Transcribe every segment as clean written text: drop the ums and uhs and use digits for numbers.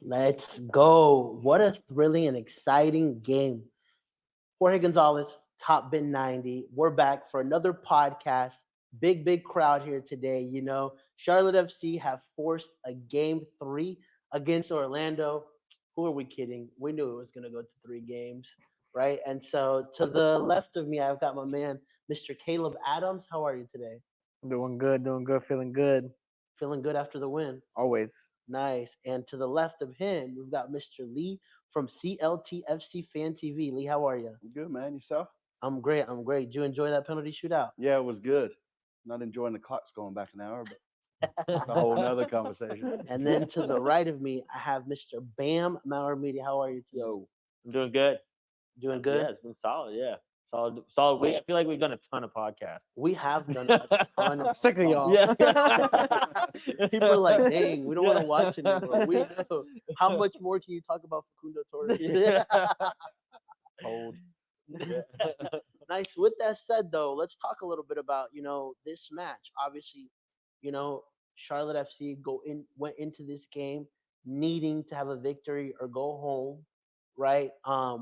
Let's go. What a thrilling and exciting game. Jorge Gonzalez, Top Bin 90. We're back for another podcast. Big crowd here today. Charlotte FC have forced a game 3 against Orlando. Who are we kidding? We knew it was going to go to 3 games, right? And so to the left of me, I've got my man, Mr. Caleb Adams. How are you today? Doing good, feeling good. Feeling good after the win? Always. Nice. And to the left of him, we've got Mr. Lee from CLTFC Fan TV. Lee, how are you? Good, man. Yourself? I'm great. I'm great. Did you enjoy that penalty shootout? Yeah, it was good. Not enjoying the clocks going back an hour, but that's a whole nother conversation. And then to the right of me, I have Mr. Bam Maurer Media. How are you today? Yo, I'm doing good. Doing good? Yeah, it's been solid. Yeah, solid week. I feel like we've done a ton of podcasts. We have done a ton of Sick of y'all. Yeah. People are like, dang, we don't want to watch anymore. We know. How much more can you talk about Facundo Torres? Cold. Nice. With that said, though, let's talk a little bit about this match. Obviously, Charlotte FC went into this game needing to have a victory or go home, right?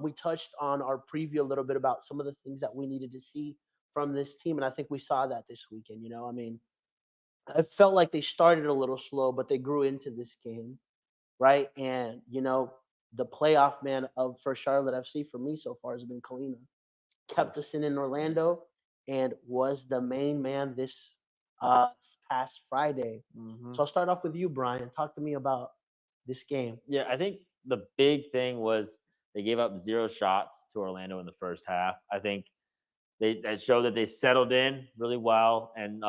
We touched on our preview a little bit about some of the things that we needed to see from this team, and I think we saw that this weekend. I mean, I felt like they started a little slow, but they grew into this game, right? And the playoff man for Charlotte FC for me so far has been Kalina. Kept us in Orlando and was the main man this past Friday. Mhm. So I'll start off with you, Brian. Talk to me about this game. Yeah, I think the big thing was they gave up 0 shots to Orlando in the first half. I think that showed that they settled in really well and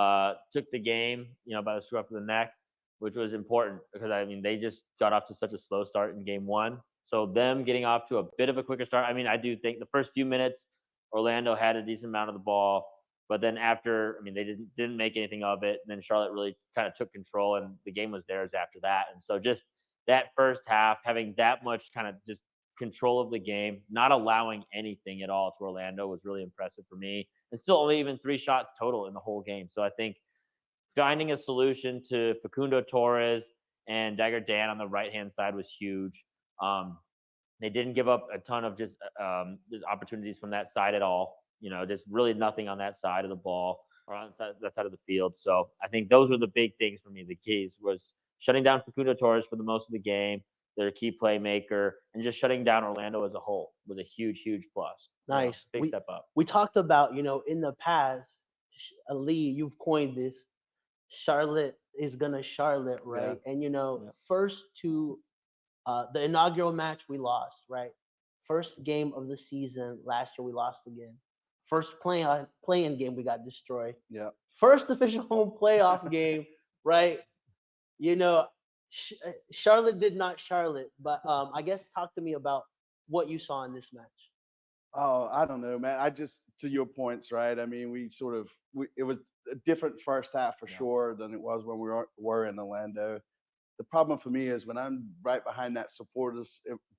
took the game, by the scruff of the neck, which was important because I mean they just got off to such a slow start in game 1. So them getting off to a bit of a quicker start. I mean, I do think the first few minutes Orlando had a decent amount of the ball, but then after, I mean, they didn't make anything of it. And then Charlotte really kind of took control, and the game was theirs after that. And so just that first half, having that much kind of just control of the game, not allowing anything at all to Orlando was really impressive for me. And still only even 3 shots total in the whole game. So I think finding a solution to Facundo Torres and Dagger Dan on the right-hand side was huge. They didn't give up a ton of just opportunities from that side at all. Just really nothing on that side of the ball or on that side of the field. So I think those were the big things for me. The keys was shutting down Facundo Torres for the most of the game, their key playmaker, and just shutting down Orlando as a whole was a huge plus. Nice. Big step up. We talked about, in the past, Lee, you've coined this, Charlotte is going to Charlotte, right? Yeah. And, first to the inaugural match, we lost, right? First game of the season last year, we lost again. First play-in game, we got destroyed. Yeah. First official home playoff game, right? Charlotte did not Charlotte, but I guess talk to me about what you saw in this match. Oh, I don't know, man. I just to your points, right? I mean, it was a different first half for sure than it was when were in Orlando. The problem for me is when I'm right behind that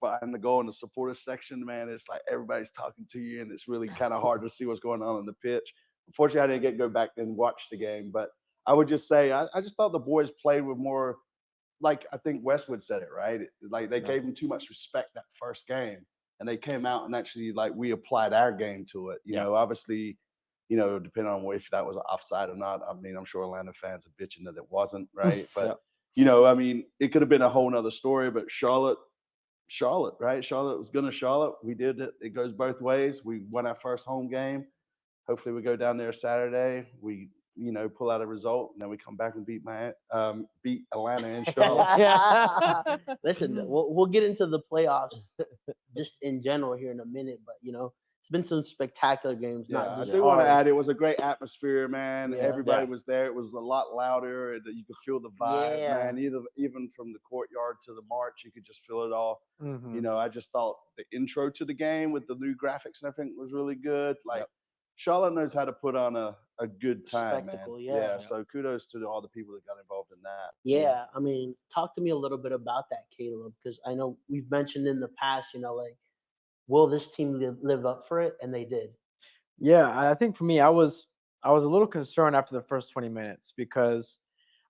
behind the goal in the supporters section, man, it's like everybody's talking to you, and it's really kind of hard to see what's going on the pitch. Unfortunately, I didn't get to go back and watch the game, but I would just say I just thought the boys played with more, like I think Westwood said it right. Like they gave them too much respect that first game, and they came out and actually like we applied our game to it. You know, obviously, depending on if that was offside or not. I mean, I'm sure Orlando fans are bitching that it wasn't, right? But I mean, it could have been a whole nother story. But Charlotte, right? Charlotte was gonna Charlotte. We did it. It goes both ways. We won our first home game. Hopefully, we go down there Saturday. We pull out a result, and then we come back and beat Atlanta in Charlotte. Listen, we'll get into the playoffs just in general here in a minute, but it's been some spectacular games. Not I just do want to ours. add, it was a great atmosphere, man. Yeah. Everybody was there. It was a lot louder, and you could feel the vibe, Yeah. man. Even from the courtyard to the march, you could just feel it all. Mhm. I just thought the intro to the game with the new graphics and everything was really good. Like Charlotte knows how to put on a good time, Spectacle, man. yeah. So kudos to all the people that got involved in that. Yeah, I mean, talk to me a little bit about that, Caleb, because I know we've mentioned in the past, like, will this team live up for it? And they did. Yeah, I think for me, I was a little concerned after the first 20 minutes because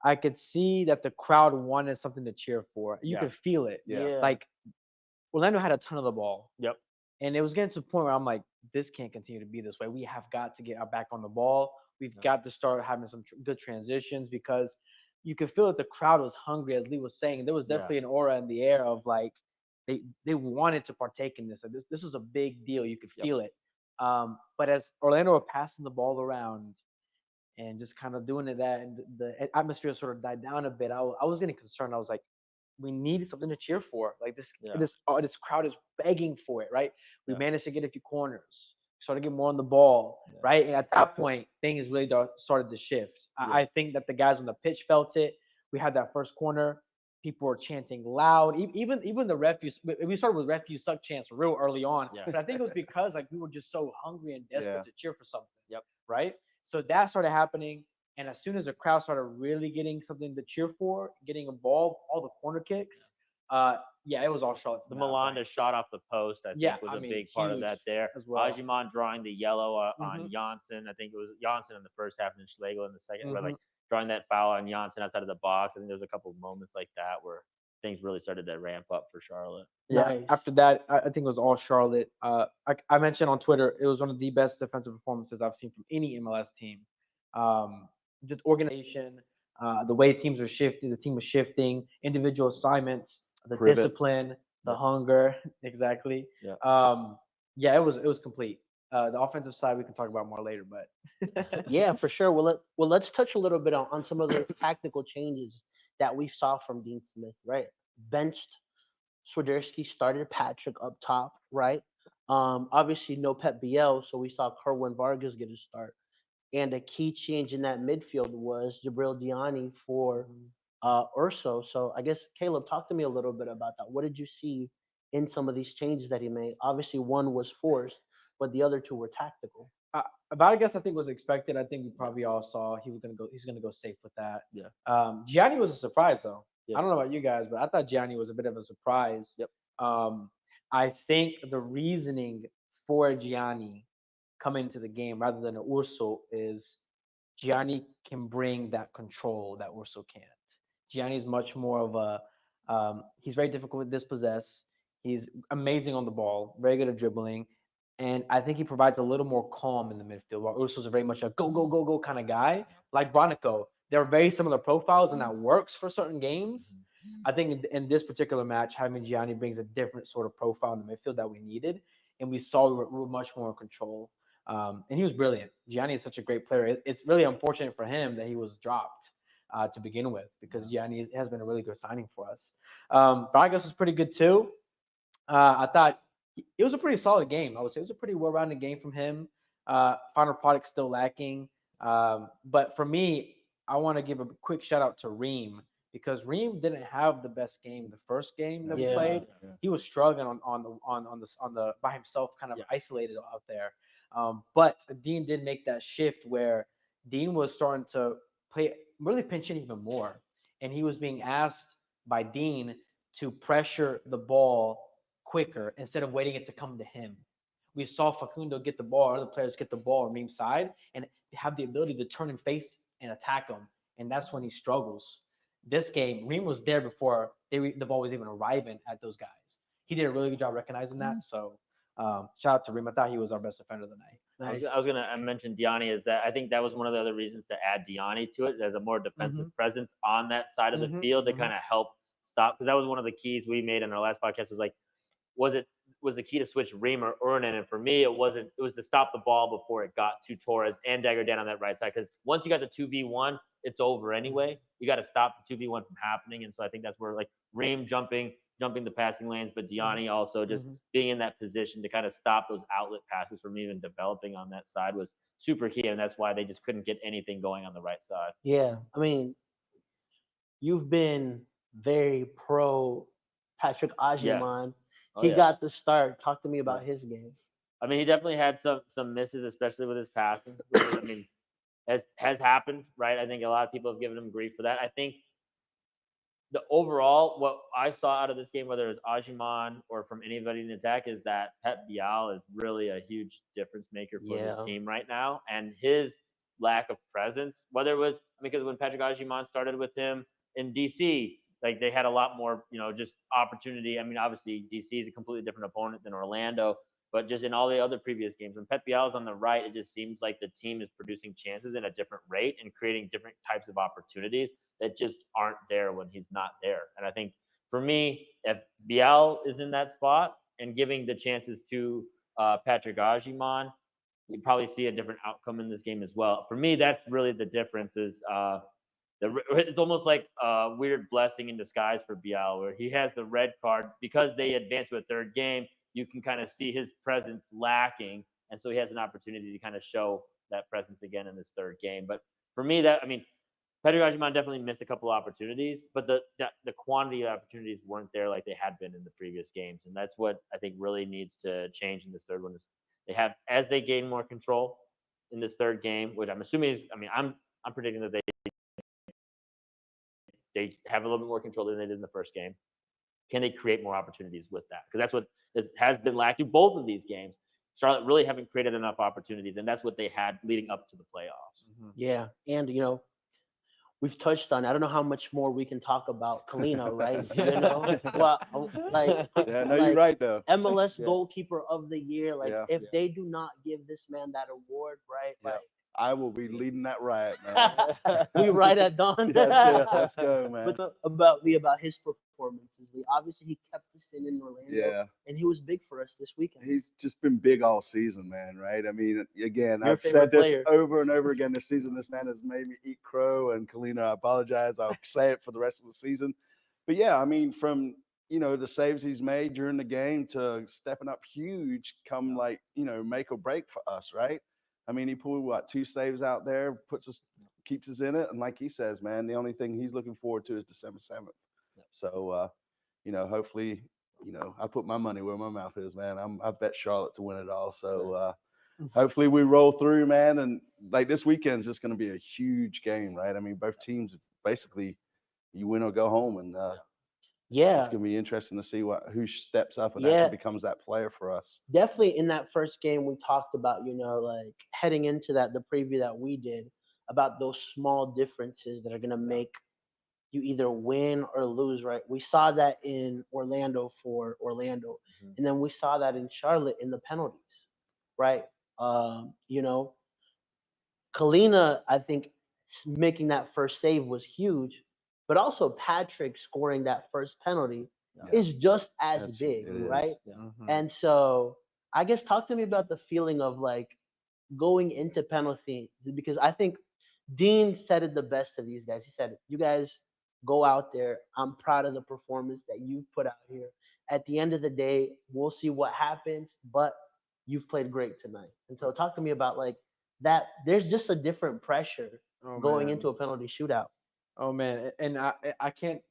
I could see that the crowd wanted something to cheer for. You could feel it. Yeah. Like Orlando had a ton of the ball. Yep. And it was getting to the point where I'm like, this can't continue to be this way. We have got to get back on the ball. We've got to start having some good transitions because you could feel that the crowd was hungry, as Lee was saying. There was definitely an aura in the air of like they wanted to partake in this. Like this was a big deal. You could feel it. But as Orlando were passing the ball around and just kind of doing it, and the atmosphere sort of died down a bit, I was getting concerned. I was like, we need something to cheer for. Like this crowd is begging for it, right? We managed to get a few corners, started to get more on the ball, right? And at that point, things really started to shift. I think that the guys on the pitch felt it. We had that first corner. People were chanting loud. Even the refuse. We started with refuse suck chants real early on. Yeah. But I think it was because like we were just so hungry and desperate to cheer for something. Yep. Right. So that started happening. And as soon as the crowd started really getting something to cheer for, getting involved, all the corner kicks, it was all Charlotte. The Melanda shot off the post, I think, was a big part of that there. as well. Ajimon drawing the yellow on Janssen. I think it was Janssen in the first half and Schlegel in the second, but like drawing that foul on Janssen outside of the box. I think there was a couple of moments like that where things really started to ramp up for Charlotte. Yeah. Nice. After that, I think it was all Charlotte. I mentioned on Twitter, it was one of the best defensive performances I've seen from any MLS team. The organization, the way teams were shifting, the team was shifting, individual assignments, the discipline, the hunger, exactly. Yeah. It was complete. The offensive side we can talk about more later, but Yeah, for sure. Let's touch a little bit on some of the tactical changes that we saw from Dean Smith, right? Benched Swiderski, started Patrick up top, right? Obviously no Pep Biel, so we saw Kerwin Vargas get a start. And a key change in that midfield was Jabril Diani for Urso. So I guess, Caleb, talk to me a little bit about that. What did you see in some of these changes that he made? Obviously, one was forced, but the other two were tactical. I guess I think was expected. I think we probably all saw he's gonna go safe with that. Yeah. Gianni was a surprise though. Yeah. I don't know about you guys, but I thought Gianni was a bit of a surprise. Yep. I think the reasoning for Gianni coming into the game rather than an Urso is Gianni can bring that control that Urso can't. Gianni is much more of a he's very difficult to dispossess. He's amazing on the ball, very good at dribbling. And I think he provides a little more calm in the midfield, while Urso's very much a go, go, go, go kind of guy, like Bronico. They're very similar profiles, and that works for certain games. I think in this particular match, having Gianni brings a different sort of profile in the midfield that we needed, and we saw we were much more in control. And he was brilliant. Gianni is such a great player. It's really unfortunate for him that he was dropped to begin with, because Gianni has been a really good signing for us. Vargas was pretty good too. I thought it was a pretty solid game. I would say it was a pretty well-rounded game from him. Final product still lacking. But for me, I want to give a quick shout out to Reem, because Reem didn't have the best game the first game that we Yeah. played. Yeah. He was struggling on the by himself, kind of Yeah. isolated out there. But Dean did make that shift where Dean was starting to play really pinching even more, and he was being asked by Dean to pressure the ball quicker instead of waiting it to come to him. We saw Facundo get the ball, other players get the ball on Reem's side, and have the ability to turn and face and attack him, and that's when he struggles. This game, Reem was there before the ball was even arriving at those guys. He did a really good job recognizing that. So shout out to Reem. I thought he was our best defender tonight. Nice. I was gonna mention Diani is that I think that was one of the other reasons to add Diani to it as a more defensive presence on that side of the field to kind of help stop, because that was one of the keys we made in our last podcast was like, was the key to switch Reem or Urnan, and for me it wasn't. It was to stop the ball before it got to Torres and Dagger Dan on that right side, because once you got the 2v1, it's over anyway. You got to stop the 2v1 from happening, and so I think that's where like Reem jumping the passing lanes, but Diani also just being in that position to kind of stop those outlet passes from even developing on that side was super key, and that's why they just couldn't get anything going on the right side. Yeah, I mean, you've been very pro Patrick Ajiman. Oh, He yeah. got the start. Talk to me about his game. I mean, he definitely had some misses, especially with his passing. Which is, I mean, has happened, right? I think a lot of people have given him grief for that. I think the overall, what I saw out of this game, whether it's Ajiman or from anybody in the attack, is that Pep Bial is really a huge difference maker for Yeah. this team right now, and his lack of presence. Whether it was because when Patrick Ajiman started with him in DC, like they had a lot more, just opportunity. I mean, obviously DC is a completely different opponent than Orlando, but just in all the other previous games, when Pep Bial is on the right, it just seems like the team is producing chances at a different rate and creating different types of opportunities that just aren't there when he's not there. And I think for me, if Bial is in that spot and giving the chances to Patrick Ajiman, you probably see a different outcome in this game as well. For me, that's really the difference. It's almost like a weird blessing in disguise for Bial, where he has the red card because they advance to a third game. You can kind of see his presence lacking, and so he has an opportunity to kind of show that presence again in this third game. But for me, Patrick Ajiman definitely missed a couple of opportunities, but the quantity of opportunities weren't there like they had been in the previous games, and that's what I think really needs to change in this third one. Is they have, as they gain more control in this third game, which I'm assuming is, I'm predicting that they have a little bit more control than they did in the first game. Can they create more opportunities with that? Because that's what has been lacking both of these games. Charlotte really haven't created enough opportunities, and that's what they had leading up to the playoffs. Yeah, and we've touched on. I don't know how much more we can talk about Kalina, right? Well, like Yeah, no, like, you're right though. MLS Yeah. goalkeeper of the year. Like Yeah. if they do not give this man that award, right? Yeah. Like I will be leading that riot, man. we right at dawn. Yes, let's go, man. But about his performances, obviously he kept us in Orlando, Yeah, and he was big for us this weekend. he's just been big all season, man. Right? I mean, again, Your I've favorite said this player. over and over again this season. This man has made me eat crow, and Kalina, I apologize. I'll say it for the rest of the season. But yeah, I mean, from the saves he's made during the game to stepping up huge, come like make or break for us, right? I mean, he pulled what 2 saves out there, keeps us in it, and like he says, man, the only thing he's looking forward to is December 7th. So, hopefully, I put my money where my mouth is, man. I bet Charlotte to win it all. So, hopefully we roll through, man. And like this weekend's just going to be a huge game, right? I mean, both teams basically you win or go home, and Yeah, it's going to be interesting to see who steps up and Yeah. actually becomes that player for us. definitely in that first game we talked about, like heading into the preview that we did about those small differences that are gonna make you either win or lose, right? We saw that in Orlando for Orlando, Mhm. and then we saw that in Charlotte in the penalties, right? Kalina, I think making that first save was huge, but also Patrick scoring that first penalty is just as big, It is. right? Yeah. And so I guess talk to me about the feeling of like going into penalties, because I think Dean said it the best to these guys. He said, "You guys go out there. I'm proud of the performance that you've put out here. At the end of the day, we'll see what happens, but you've played great tonight." And so talk to me about like that. There's just a different pressure Oh, going man. into a penalty shootout. Oh man, and I can't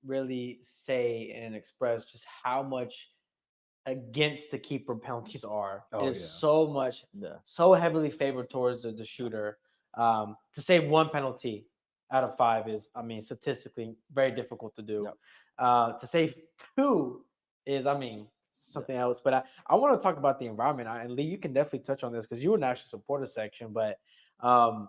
really say and express just how much against the keeper penalties are. It Oh, is yeah. so much, Yeah. so heavily favored towards the shooter. To save one penalty out of five is, I mean, statistically very difficult to do. Yep. To save two is, I mean, something else. But I want to talk about the environment. And Lee, you can definitely touch on this because you were in the national supporter section. But um,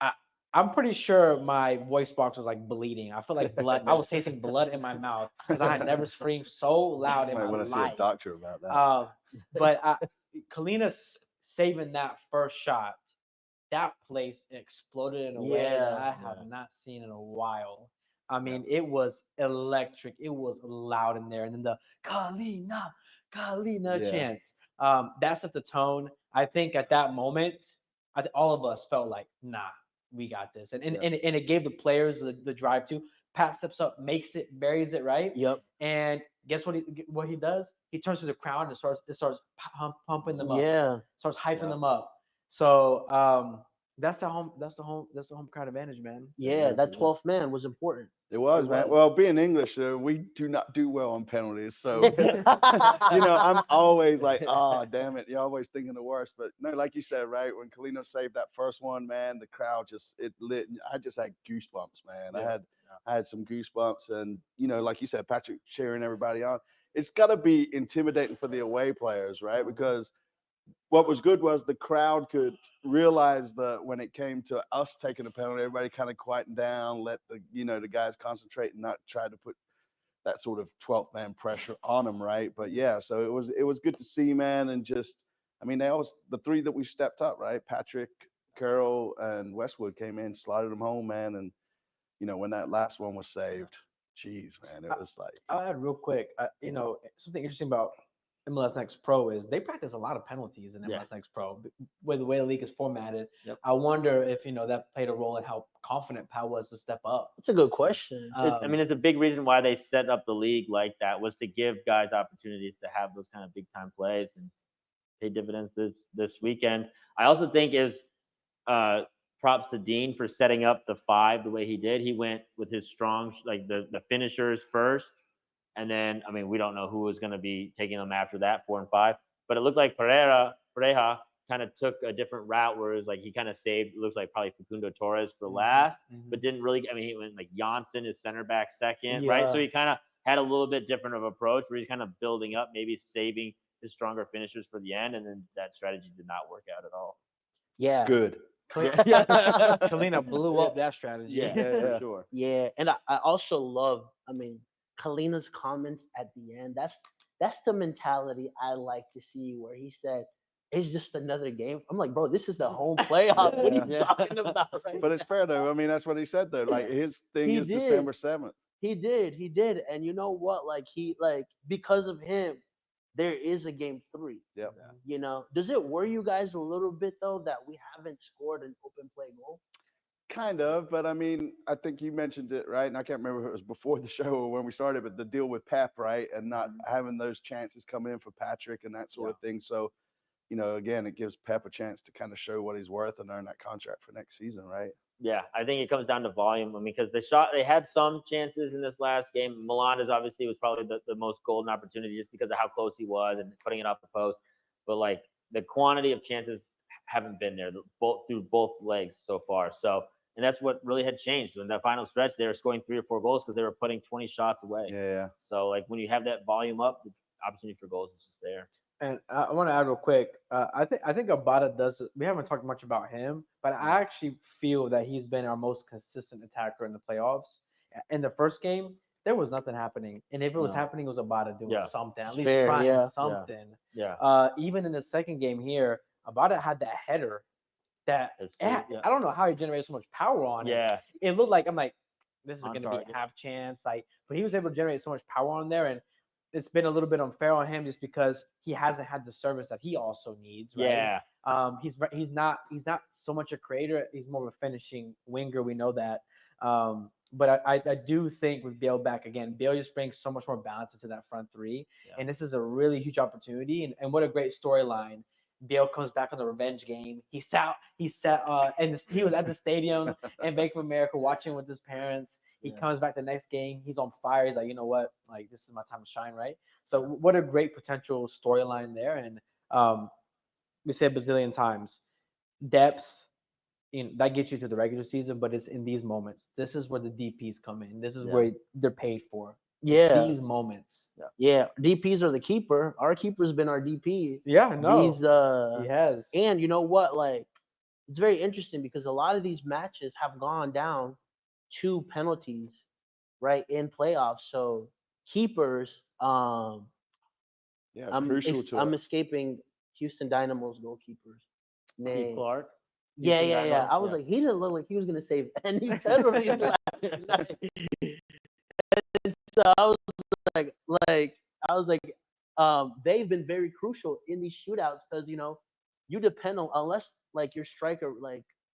I, I'm pretty sure my voice box was like bleeding. I feel like blood. I was tasting blood in my mouth because I had never screamed so loud in Might my want to see a life. doctor about that. But Kalina saving that first shot, that place exploded in a way that Yeah. I have Yeah. not seen in a while. I mean, it was electric. It was loud in there, and then the Kalina Yeah. chants. That set the tone. I think at that moment, all of us felt like, nah, we got this, and Yeah. and it gave the players the drive to. Pat steps up, makes it, buries it right, Yep. and guess what he does? He turns to the crowd and starts pumping them up, Yeah. starts hyping Yeah. them up. So that's the home crowd advantage, man. Yeah. is, That it is. 12th man was important. It was, It man. was. Well, being English, we do not do well on penalties. So, I'm always like, oh, damn it. You're always thinking the worst. But no, like you said, right? When Kalino saved that first one, man, the crowd it lit. I just had goosebumps, man. Yeah. I had some goosebumps. And, like you said, Patrick cheering everybody on. It's got to be intimidating for the away players, right? Because what was good was the crowd could realize that when it came to us taking a penalty, everybody kind of quieting down, let the guys concentrate and not try to put that sort of 12th man pressure on them, right? But yeah, so it was good to see, man, and just I mean the three that we stepped up, right? Patrick, Carroll, and Westwood came in, slotted them home, man, and when that last one was saved, geez, man, it was like I'll add real quick. Something interesting about MLS Next Pro is they practice a lot of penalties in Yeah. MLS Next Pro. With the way the league is formatted, Yep. I wonder if that played a role in how confident Pat was to step up. That's a good question. I mean, it's a big reason why they set up the league like that was to give guys opportunities to have those kind of big time plays and pay dividends this weekend. I also think is props to Dean for setting up the five the way he did. He went with his strong like the finishers first, and then I mean we don't know who was going to be taking them after that 4 and 5, but it looked like Pareja kind of took a different route where it was like he kind of saved. It looks like probably Facundo Torres for last, but didn't really. I mean, he went like Janssen is center back second, right? So Yeah. he kind of had a little bit different of approach where he's kind of building up, maybe saving his stronger finishers for the end, and then that strategy did not work out at all. Yeah. good. Kalina blew up that strategy. Yeah, Yeah. for sure. Yeah. And I also love, I mean, Kalina's comments at the end. That's the mentality I like to see where he said, it's just another game. I'm like, bro, this is the home playoff. What are you Yeah. talking about right But it's fair though. I mean, that's what he said though. Like his thing He is did. December 7th. He did. And you know what? Like because of him, there is a game 3. Yep. Does it worry you guys a little bit though that we haven't scored an open play goal? Kind of, but I mean, I think you mentioned it, right? And I can't remember if it was before the show or when we started, but the deal with Pep, right? And not having those chances come in for Patrick and that sort of thing. So, again, it gives Pep a chance to kind of show what he's worth and earn that contract for next season, right? Yeah, I think it comes down to volume. I mean, because they had some chances in this last game. Melendez obviously was probably the most golden opportunity just because of how close he was and putting it off the post. But like the quantity of chances haven't been there through both legs so far. So, and that's what really had changed in that final stretch. They were scoring 3 or 4 goals because they were putting 20 shots away. Yeah. So like when you have that volume up, the opportunity for goals is just there. And I want to add real quick. I think Abada does. We haven't talked much about him, but I actually feel that he's been our most consistent attacker in the playoffs. In the first game, there was nothing happening, and if it was happening, it was Abada doing something, at least Fair, trying yeah. something. Yeah. Even in the second game here, Abada had that header that I don't know how he generated so much power on it. Yeah. It looked like I'm like, this is On going to be target. a half chance, but he was able to generate so much power on there, and it's been a little bit unfair on him just because he hasn't had the service that he also needs. Right? Yeah. He's not so much a creator. He's more of a finishing winger. We know that. But I do think with Bale back again, Bale just brings so much more balance into that front three, and this is a really huge opportunity. And what a great storyline Bale comes back on the revenge game. He was at the stadium in Bank of America watching with his parents. He Yeah. comes back the next game. He's on fire. He's like, you know what? Like, this is my time to shine, right? So what a great potential storyline there. And we said a bazillion times, depth, that gets you to the regular season, but it's in these moments. This is where the DPs come in. This is Yeah. where they're paid for. It's Yeah. these moments. Yeah, DPs are the keeper. Our keeper's been our DP. Yeah, no, These he has. and you know what? Like, it's very interesting because a lot of these matches have gone down to penalties, right, in playoffs. So keepers, Yeah, crucial to I'm it. escaping Houston Dynamo's goalkeeper's Keith name. Clark. Yeah, Houston yeah, yeah. Dynamo? I was like, he didn't look like he was gonna save any penalties last night. So I was like, I was like, they've been very crucial in these shootouts because you depend on unless like your striker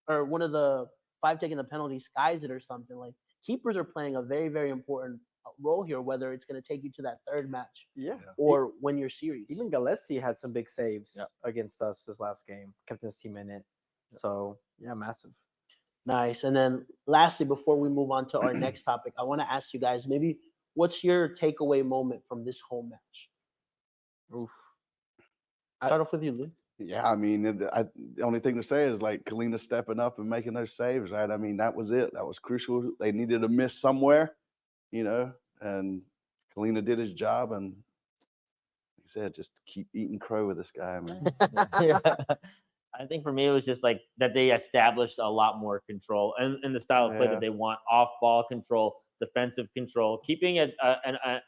or one of the five taking the penalty skies it or something. Like keepers are playing a very very important role here, whether it's going to take you to that third match Yeah. or win your series. Even Gillespie had some big saves Yeah. against us this last game. Kept his team in it. So yeah, massive. Nice. And then lastly, before we move on to our next topic, I want to ask you guys maybe what's your takeaway moment from this home match? Oof. Start off with you, Lou. Yeah, I mean, the only thing to say is like Kalina stepping up and making those saves, right? I mean, that was it. That was crucial. They needed a miss somewhere, and Kalina did his job. And like I said, just keep eating crow with this guy. I mean, Yeah. I think for me it was just like that they established a lot more control and the style of play Yeah. that they want: off ball control, defensive control. Keeping an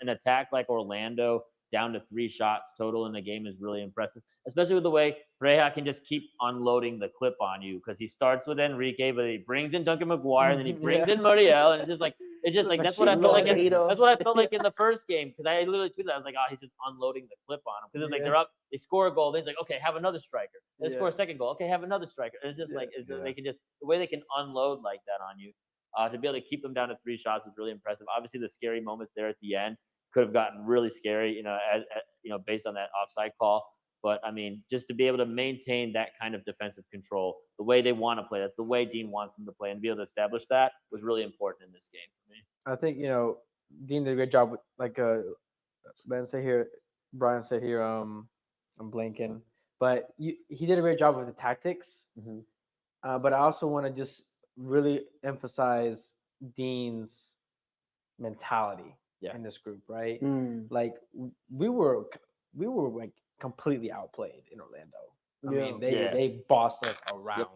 attack like Orlando down to 3 shots total in the game is really impressive, especially with the way Pareja can just keep unloading the clip on you because he starts with Enrique, but he brings in Duncan McGuire, and then he brings in Muriel, and it's just like that's what I felt like. That's what I felt like in the first game because I literally tweeted, I was like, oh, he's just unloading the clip on him because it's like they're up, they score a goal, then it's like, okay, have another striker. They score a second goal, okay, have another striker. And it's just like they can just the way they can unload like that on you. To be able to keep them down to 3 shots was really impressive. Obviously, the scary moments there at the end could have gotten really scary, based on that offside call. But I mean, just to be able to maintain that kind of defensive control, the way they want to play, that's the way Dean wants them to play, and to be able to establish that was really important in this game for me. I think Dean did a great job with Brian said here, I'm blanking, but he did a great job with the tactics. But I also want to just really emphasize Dean's mentality in this group, right? Like we were like completely outplayed in Orlando. I mean, they bossed us around,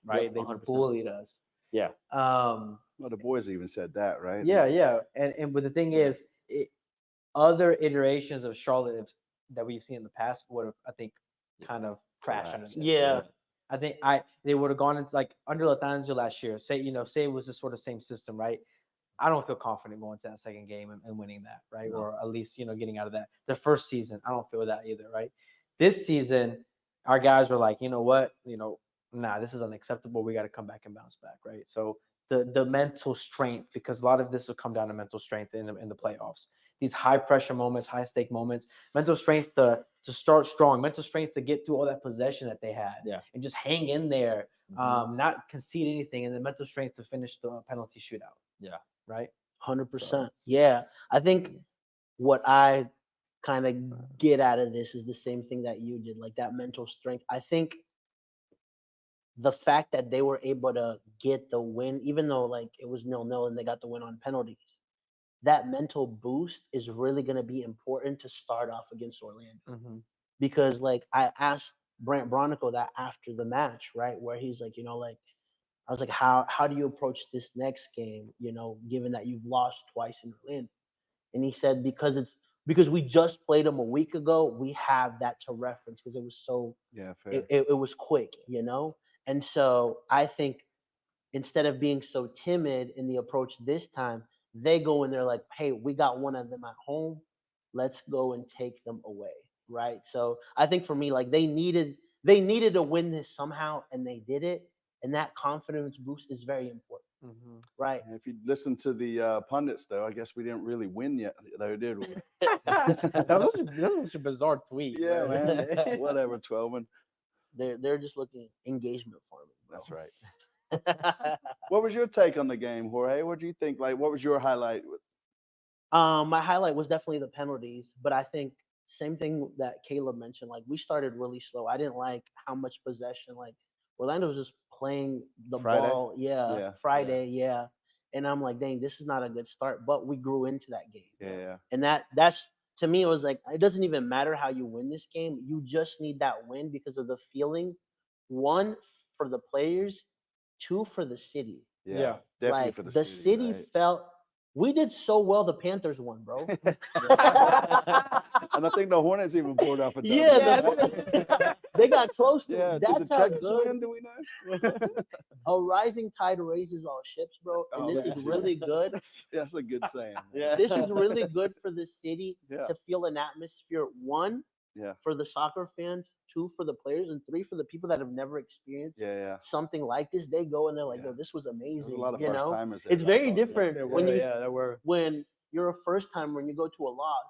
right? Yep, They 100%. bullied us. Yeah. well, the boys even said that, right? Yeah. But the thing is, other iterations of Charlotte that we've seen in the past would have, I think, kind of crashed under this. Yeah. I think they would have gone into like under Latanzio last year. Say it was the sort of same system, right? I don't feel confident going to that second game and winning that, right? No. Or at least getting out of that. The first season, I don't feel that either, right? This season, our guys were like, you know what, nah, this is unacceptable. We got to come back and bounce back, right? So the mental strength, because a lot of this will come down to mental strength in the playoffs. These high pressure moments, high stake moments, mental strength to start strong, mental strength to get through all that possession that they had, and just hang in there, not concede anything, and the mental strength to finish the penalty shootout. Yeah. Right. 100%. Yeah, I think what I kind of get out of this is the same thing that you did, like that mental strength. I think the fact that they were able to get the win, even though like it was 0-0 and they got the win on penalties, that mental boost is really going to be important to start off against Orlando. Because like I asked Brant Bronico that after the match, right, where he's like, I was like, how do you approach this next game, given that you've lost twice in Orlando? And he said because we just played them a week ago, we have that to reference because it was so fair. It was quick, And so I think instead of being so timid in the approach this time, they go in there like, hey, we got one of them at home. Let's go and take them away. Right. So I think for me, like they needed to win this somehow, and they did it. And that confidence boost is very important. Right. And if you listen to the pundits, though, I guess we didn't really win yet, though, did we? that was such a bizarre tweet. Yeah, man. Whatever, Twelman. They're just looking engagement farming. That's bro. right. What was your take on the game, Jorge? What do you think? Like, what was your highlight? My highlight was definitely the penalties, but I think same thing that Caleb mentioned. Like we started really slow. I didn't like how much possession. Like Orlando was just playing the Friday? ball. Yeah, Yeah. Friday. Yeah, and I'm like, dang, this is not a good start. But we grew into that game. Yeah. And that's to me, it was like it doesn't even matter how you win this game. You just need that win because of the feeling. One for the players, two for the city. Yeah. Definitely Like for the, the city right? felt we did so well. The Panthers won, bro. And I think the Hornets even pulled off a W. Yeah, right? they got close to Yeah. it. Did That's the how Czechs good win? Do we know? a rising tide raises all ships, bro. And Oh, this man. is really good. That's a good saying. man. Yeah. This is really good for the city Yeah. to feel an atmosphere. One, Yeah. for the soccer fans, two for the players, and three for the people that have never experienced Yeah. something like this. They go and they're like, Yeah. "Yo, this was There's amazing." a lot of you first know, timers there. it's that I very saw, too. different There when were, you yeah, there were. when you're a first time when you go to a loss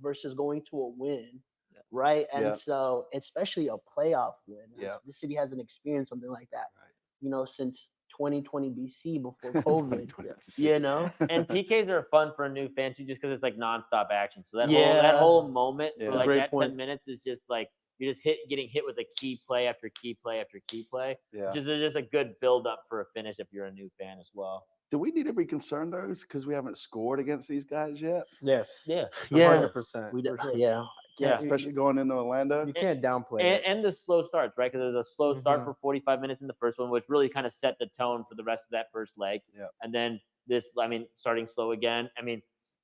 versus going to a win, right? And Yeah. so, especially a playoff win, Yeah. the city hasn't experienced something like that, Right. since 2020 BC before COVID. 2020. You know, And PKs are fun for a new fan too, just because it's like nonstop action. So that Yeah. whole moment Yeah. for like Great that point. 10 minutes is just like you're just getting hit with a key play after key play after key play. Yeah. Which is just a good build up for a finish if you're a new fan as well. Do we need to be concerned though, because we haven't scored against these guys yet? Yes. Yeah. Yeah. 100%. we for sure. yeah. Yeah. Especially going into Orlando. You can't downplay it. And the slow starts, right? Because there's a slow start Mhm. for 45 minutes in the first one, which really kind of set the tone for the rest of that first leg. Yeah. And then starting slow again.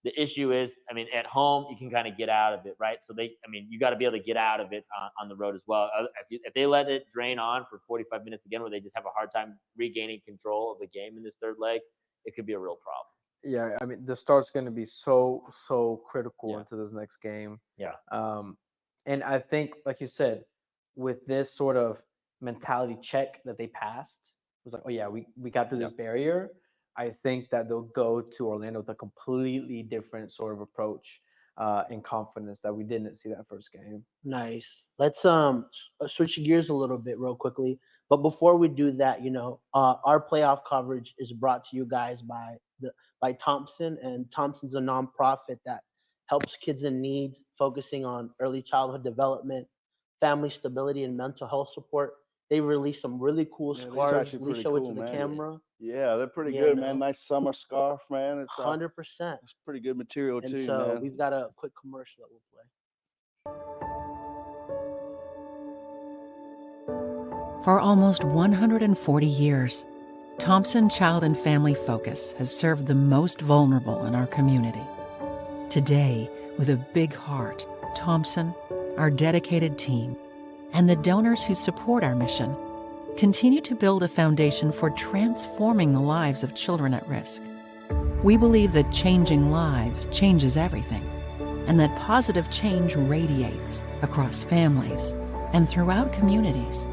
The issue is, at home you can kind of get out of it, right? So you got to be able to get out of it on the road as well. If they let it drain on for 45 minutes again, where they just have a hard time regaining control of the game in this third leg, it could be a real problem. Yeah, the start's going to be so critical Yeah. into this next game. Yeah. And I think, like you said, with this sort of mentality check that they passed, it was like, oh yeah, we got through this barrier. I think that they'll go to Orlando with a completely different sort of approach and confidence that we didn't see that first game. Nice. Let's switch gears a little bit real quickly. But before we do that, our playoff coverage is brought to you guys by Thompson, and Thompson's a nonprofit that helps kids in need, focusing on early childhood development, family stability, and mental health support. They release some really cool Yeah, these are scarves. actually Please pretty show it cool, to the man. camera. Yeah, they're pretty You good, know. man. Nice summer scarf, man. It's 100%. it's pretty good material And too, so man. we've got a quick commercial that we'll play. For almost 140 years, Thompson Child and Family Focus has served the most vulnerable in our community. Today, with a big heart, Thompson, our dedicated team, and the donors who support our mission continue to build a foundation for transforming the lives of children at risk. We believe that changing lives changes everything, and that positive change radiates across families and throughout communities.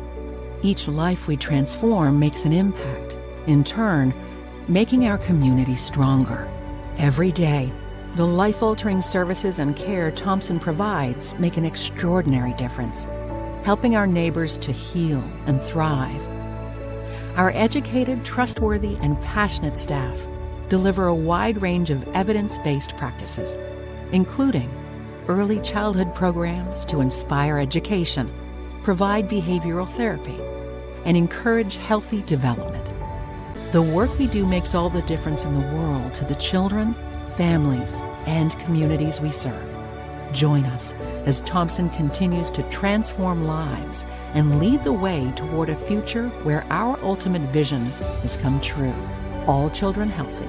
Each life we transform makes an impact, in turn, making our community stronger. Every day, the life-altering services and care Thompson provides make an extraordinary difference, helping our neighbors to heal and thrive. Our educated, trustworthy, and passionate staff deliver a wide range of evidence-based practices, including early childhood programs to inspire education, provide behavioral therapy, and encourage healthy development. The work we do makes all the difference in the world to the children, families, and communities we serve. Join us as Thompson continues to transform lives and lead the way toward a future where our ultimate vision has come true. All children healthy,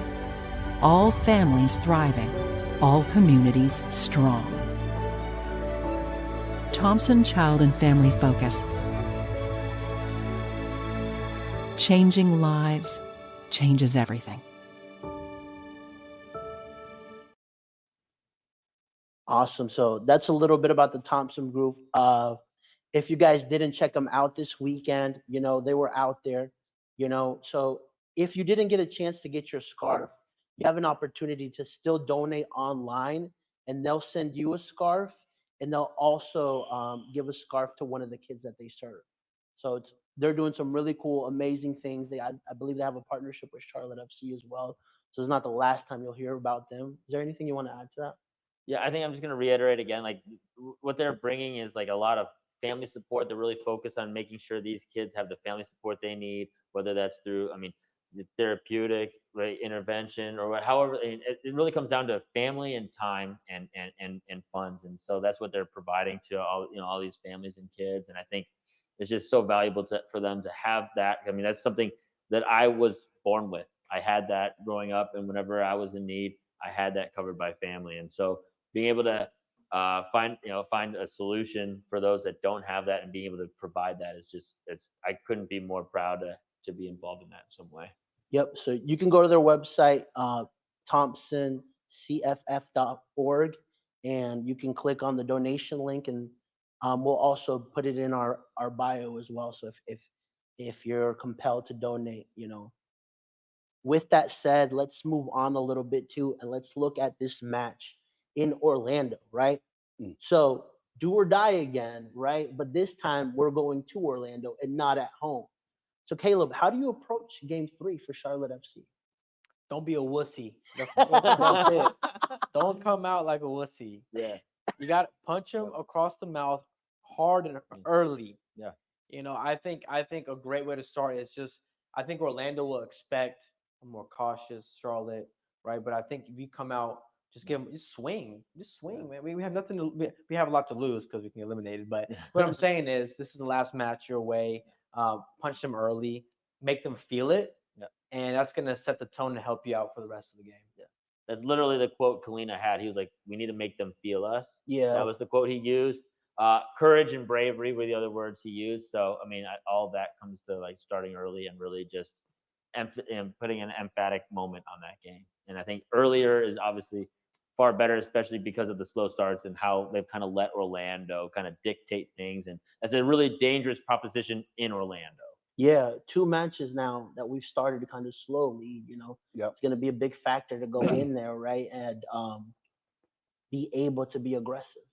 all families thriving, all communities strong. Thompson Child and Family Focus. Changing lives changes everything. Awesome. So that's a little bit about the Thompson Group. If you guys didn't check them out this weekend, they were out there, So if you didn't get a chance to get your scarf, you have an opportunity to still donate online, and they'll send you a scarf and they'll also give a scarf to one of the kids that they serve. So they're doing some really cool, amazing things. I believe they have a partnership with Charlotte FC as well. So it's not the last time you'll hear about them. Is there anything you want to add to that? Yeah, I think I'm just gonna reiterate again, like what they're bringing is like a lot of family support. They're really focused on making sure these kids have the family support they need, whether that's through, I mean, the therapeutic, right, intervention or what, however. It really comes down to family and time and funds, and so that's what they're providing to all these families and kids. And I think it's just so valuable for them to have that. I mean, that's something that I was born with. I had that growing up, and whenever I was in need, I had that covered by family. And so being able to find a solution for those that don't have that and being able to provide that is just it's I couldn't be more proud to be involved in that in some way. Yep. So you can go to their website, thompsoncff.org, and you can click on the donation link, and we'll also put it in our bio as well. So if you're compelled to donate, With that said, let's move on a little bit too, and let's look at this match in Orlando, right? Mm. So do or die again, right? But this time we're going to Orlando and not at home. So Caleb, how do you approach Game 3 for Charlotte FC? Don't be a wussy. That's it. Don't come out like a wussy. Yeah. You got to punch him across the mouth hard and early. Yeah. I think a great way to start is just I think Orlando will expect a more cautious Charlotte, right? But I think if you come out, just swing, man. We have nothing to we have a lot to lose because we can eliminate it. But what I'm saying is this is the last match your way. Punch them early, make them feel it, Yeah. and that's gonna set the tone to help you out for the rest of the game. Yeah. That's literally the quote Kalina had. He was like, "We need to make them feel us." Yeah. That was the quote he used. Courage and bravery were the other words he used. So I mean, all that comes to like starting early and really just and putting an emphatic moment on that game. And I think earlier is obviously far better, especially because of the slow starts and how they've kind of let Orlando kind of dictate things. And that's a really dangerous proposition in Orlando. Yeah, 2 matches now that we've started kind of slowly, Yep. It's going to be a big factor to go in there, right? And be able to be aggressive.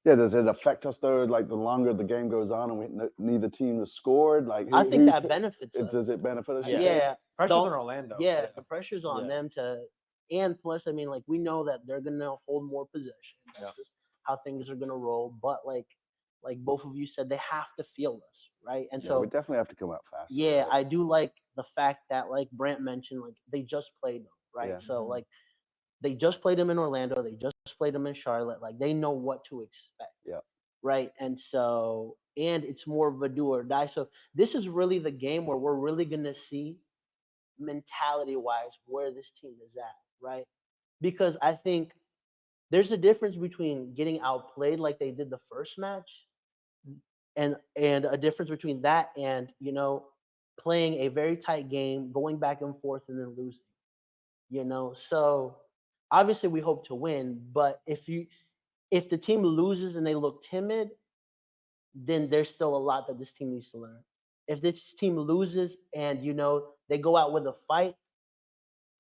Yeah, does it affect us though? Like the longer the game goes on and neither team has scored, like I think that benefits us. does it benefit us? Yeah. Yeah. Pressure's Don't- on Orlando. Yeah, the pressure's on Yeah. them and plus, I mean, like we know that they're gonna hold more possession. That's just how things are gonna roll. But like both of you said, they have to feel us, right? And Yeah, so we definitely have to come out fast. yeah, I do like the fact that like Brant mentioned, like they just played them, right? Yeah. So like they just played them in Orlando, they just played them in Charlotte, like they know what to expect. Yeah. Right. And so and it's more of a do or die. So this is really the game where we're really gonna see mentality wise where this team is at, right? Because I think there's a difference between getting outplayed like they did the first match and a difference between that and playing a very tight game, going back and forth and then losing. So obviously we hope to win, but if the team loses and they look timid, then there's still a lot that this team needs to learn. If this team loses and they go out with a fight,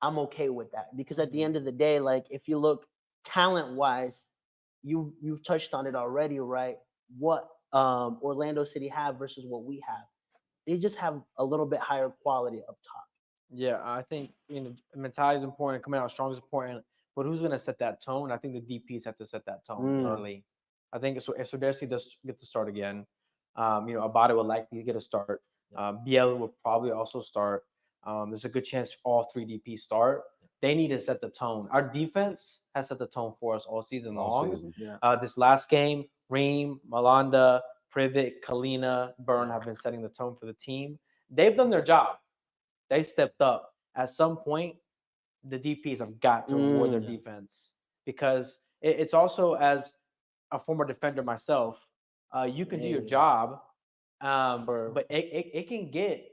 I'm okay with that because at the end of the day, like if you look talent wise, you've touched on it already, right? What Orlando City have versus what we have, they just have a little bit higher quality up top. Yeah, I think mentality is important, coming out strong is important, but who's gonna set that tone? I think the DPs have to set that tone early. I think if Sodersi does get to start again, Abada will likely get a start. Biel will probably also start. There's a good chance all 3 DPs start. They need to set the tone. Our defense has set the tone for us all season long. Yeah. This last game, Reem, Malanda, Privet, Kalina, Byrne have been setting the tone for the team. They've done their job. They stepped up. At some point, the DPs have got to reward their defense because it's also, as a former defender myself, you can do your job, but it can get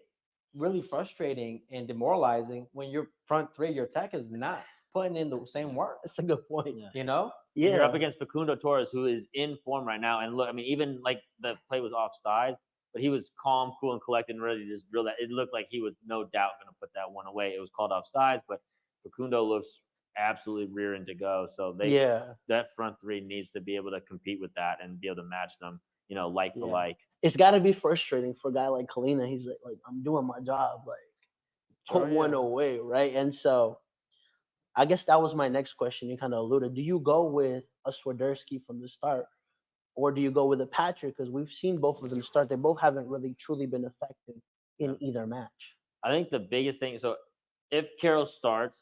really frustrating and demoralizing when your front 3, your attack is not putting in the same work. That's a good point. Yeah. You're up against Facundo Torres, who is in form right now. And look, I mean, even like the play was offsides, but he was calm, cool, and collected and ready to just drill that. It looked like he was no doubt going to put that one away. It was called offsides, but Facundo looks absolutely rearing to go. So that front three needs to be able to compete with that and be able to match them, like for Yeah. like. It's got to be frustrating for a guy like Kalina. He's like, I'm doing my job, like Sure, put one yeah. away, right? And so I guess that was my next question. You kind of alluded. Do you go with a Swiderski from the start, or do you go with a Patrick? Because we've seen both of them start. They both haven't really truly been effective in either match. I think the biggest thing. So if Carroll starts,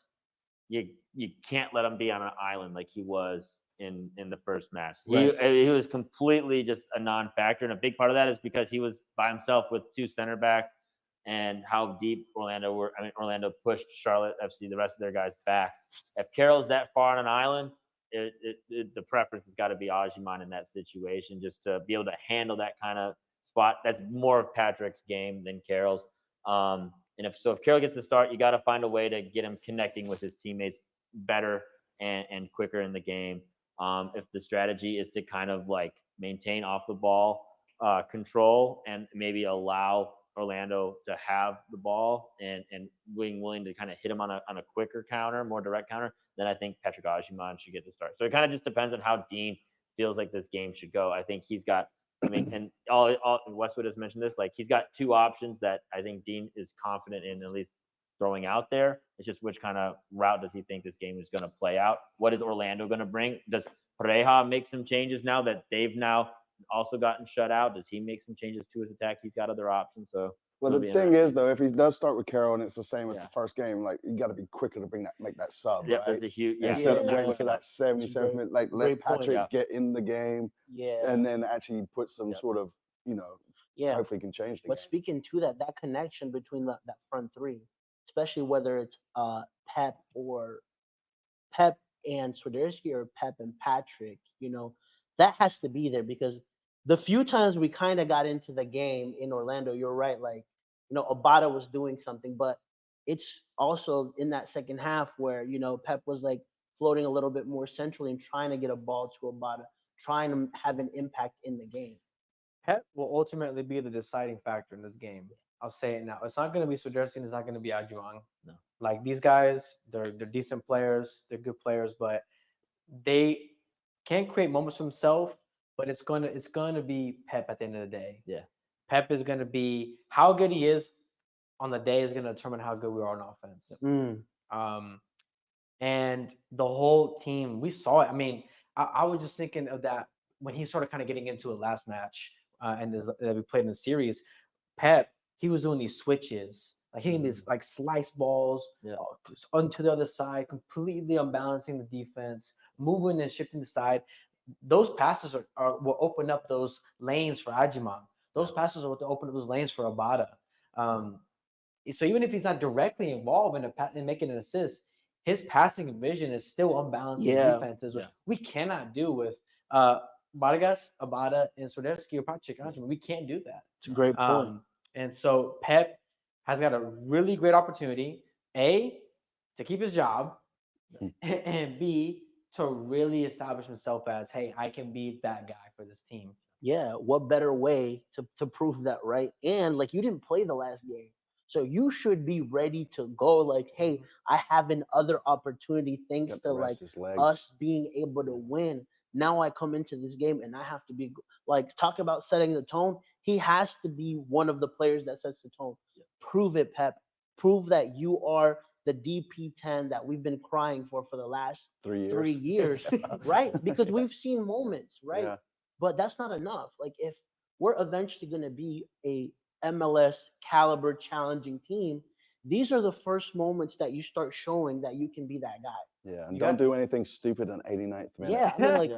you can't let him be on an island like he was in the first match. Right. He was completely just a non-factor, and a big part of that is because he was by himself with two center backs, and how deep Orlando were. I mean, Orlando pushed Charlotte FC, the rest of their guys back. If Carroll's that far on an island, the preference has got to be Ajiman in that situation, just to be able to handle that kind of spot. That's more of Patrick's game than Carroll's. And if Carroll gets to start, you got to find a way to get him connecting with his teammates better and quicker in the game. If the strategy is to kind of like maintain off the ball control and maybe allow Orlando to have the ball and being willing to kind of hit him on a quicker counter, more direct counter, then I think Patrick Ajiman should get the start. So it kind of just depends on how Dean feels like this game should go. I think he's got. I mean, and all Westwood has mentioned this. Like he's got two options that I think Dean is confident in at least throwing out there. It's just which kind of route does he think this game is going to play out? What is Orlando going to bring? Does Pareja make some changes now that they've now also gotten shut out? Does he make some changes to his attack? He's got other options. So Well, it'll the be thing interesting. is, though, if he does start with Carroll and it's the same as Yeah. the first game, like you got to be quicker to make that sub, Yep, right? there's a huge Instead of Yeah. waiting to that 70, That's a great- 70, like let great point. Patrick Yeah. get in the game Yeah. and then actually put some Yep. sort of, Yeah. hopefully can change the But game. speaking to that connection between that front three, especially whether it's Pep or Pep and Swiderski or Pep and Patrick, that has to be there because the few times we kind of got into the game in Orlando, you're right, like, Abada was doing something, but it's also in that second half where, Pep was like floating a little bit more centrally and trying to get a ball to Abada, trying to have an impact in the game. Pep will ultimately be the deciding factor in this game. I'll say it now. It's not going to be Swiderski and it's not going to be Adjuang. No. Like these guys, they're decent players, they're good players, but they can't create moments for themselves. But it's going to be Pep at the end of the day. Yeah. Pep is going to be how good he is on the day is going to determine how good we are on offense. And the whole team, we saw it. I mean, I was just thinking of that when he started kind of getting into it last match and that we played in the series. Pep, he was doing these switches, like hitting these like slice balls onto the other side, completely unbalancing the defense, moving and shifting the side. Those passes will open up those lanes for Ajiman. Those passes are what open up those lanes for Abada. So even if he's not directly involved in making an assist, his passing vision is still unbalancing defenses, which we cannot do with Vargas, Abada, and Swiderski or Patrick Ajiman. We can't do that. It's a great point. And so Pep has got a really great opportunity, A, to keep his job, and B, to really establish himself as, hey, I can be that guy for this team. Yeah, what better way to prove that, right? And like you didn't play the last game. So you should be ready to go like, hey, I have another opportunity thanks Got to to like rest his legs. us being able to win. Now I come into this game and I have to be like talk about setting the tone. He has to be one of the players that sets the tone. Prove it, Pep. Prove that you are the DP10 that we've been crying for the last 3 3 years, years. right? Because we've seen moments, right? Yeah. But that's not enough. Like if we're eventually going to be a MLS caliber challenging team, these are the first moments that you start showing that you can be that guy. Yeah, and You don't got- do anything stupid on 89th minute. Yeah, I mean, like,